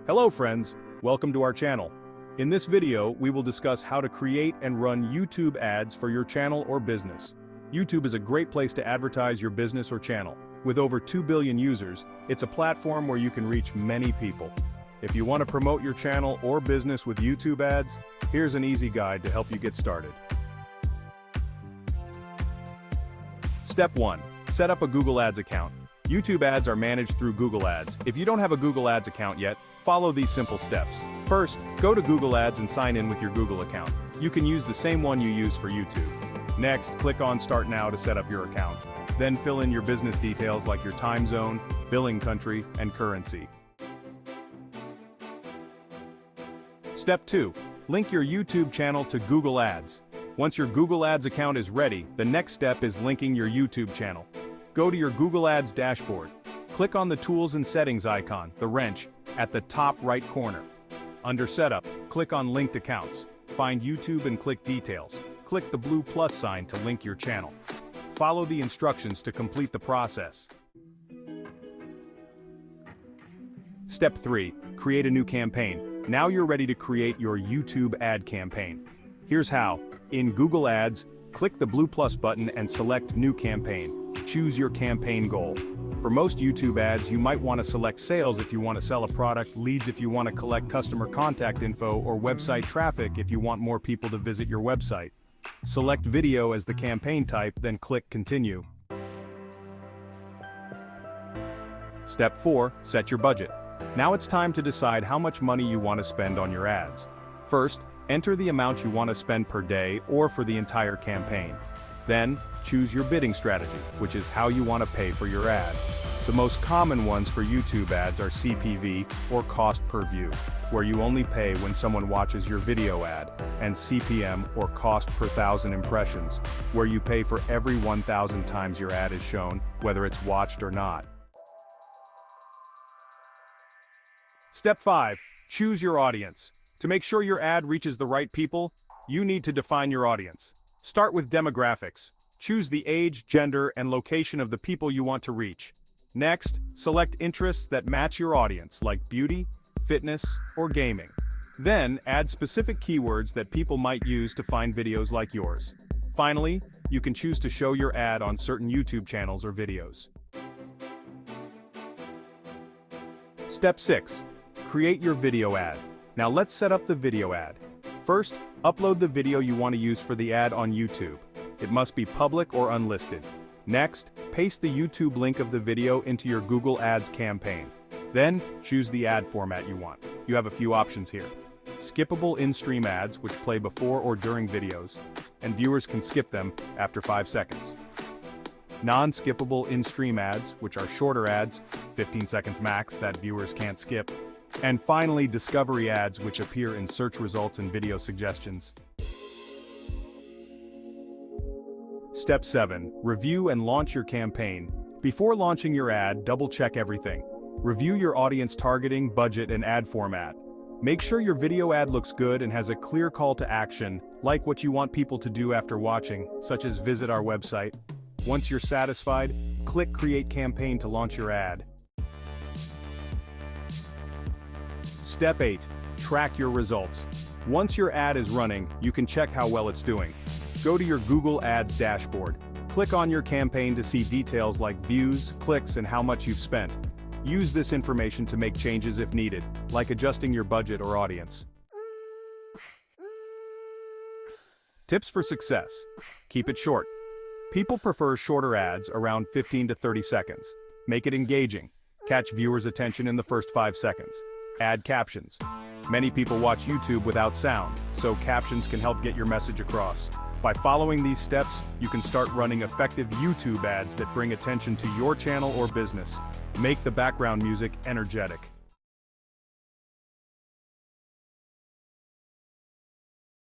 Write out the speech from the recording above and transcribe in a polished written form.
Hello friends, welcome to our channel. In this video, we will discuss how to create and run YouTube ads for your channel or business. YouTube is a great place to advertise your business or channel. With over 2 billion users, it's a platform where you can reach many people. If you want to promote your channel or business with YouTube ads, here's an easy guide to help you get started. Step 1. Set up a Google Ads account. YouTube ads are managed through Google Ads. If you don't have a Google Ads account yet, follow these simple steps. First, go to Google Ads and sign in with your Google account. You can use the same one you use for YouTube. Next, click on Start Now to set up your account. Then fill in your business details like your time zone, billing country, and currency. Step 2. Link your YouTube channel to Google Ads. Once your Google Ads account is ready, the next step is linking your YouTube channel. Go to your Google Ads dashboard. Click on the Tools and Settings icon, the wrench, at the top right corner. Under Setup, click on Linked Accounts. Find YouTube and click Details. Click the blue plus sign to link your channel. Follow the instructions to complete the process. Step 3. Create a new campaign. Now you're ready to create your YouTube ad campaign. Here's how. In Google Ads, click the blue plus button and select New Campaign. Choose your campaign goal. For most YouTube ads, you might want to select sales if you want to sell a product, leads if you want to collect customer contact info, or website traffic if you want more people to visit your website. Select video as the campaign type, then click Continue. Step 4. Set your budget. Now it's time to decide how much money you want to spend on your ads. First, enter the amount you want to spend per day or for the entire campaign. Then, choose your bidding strategy, which is how you want to pay for your ad. The most common ones for YouTube ads are CPV, or cost per view, where you only pay when someone watches your video ad, and CPM, or cost per 1,000 impressions, where you pay for every 1,000 times your ad is shown, whether it's watched or not. Step 5. Choose your audience. To make sure your ad reaches the right people, you need to define your audience. Start with demographics. Choose the age, gender, and location of the people you want to reach. Next, select interests that match your audience, like beauty, fitness, or gaming. Then, add specific keywords that people might use to find videos like yours. Finally, you can choose to show your ad on certain YouTube channels or videos. Step 6. Create your video ad. Now let's set up the video ad. First, upload the video you want to use for the ad on YouTube. It must be public or unlisted. Next, paste the YouTube link of the video into your Google Ads campaign. Then, choose the ad format you want. You have a few options here. Skippable in-stream ads, which play before or during videos, and viewers can skip them after 5 seconds. Non-skippable in-stream ads, which are shorter ads, 15 seconds max, that viewers can't skip. And finally, discovery ads, which appear in search results and video suggestions. Step 7. Review and launch your campaign. Before launching your ad, double-check everything. Review your audience targeting, budget, and ad format. Make sure your video ad looks good and has a clear call to action, like what you want people to do after watching, such as visit our website. Once you're satisfied, click Create Campaign to launch your ad. Step 8. Track your results. Once your ad is running, you can check how well it's doing. Go to your Google Ads dashboard. Click on your campaign to see details like views, clicks, and how much you've spent. Use this information to make changes if needed, like adjusting your budget or audience. Tips for success. Keep it short. People prefer shorter ads, around 15 to 30 seconds. Make it engaging. Catch viewers' attention in the first 5 seconds. Add captions. Many people watch YouTube without sound, so captions can help get your message across. By following these steps, you can start running effective YouTube ads that bring attention to your channel or business. Make the background music energetic.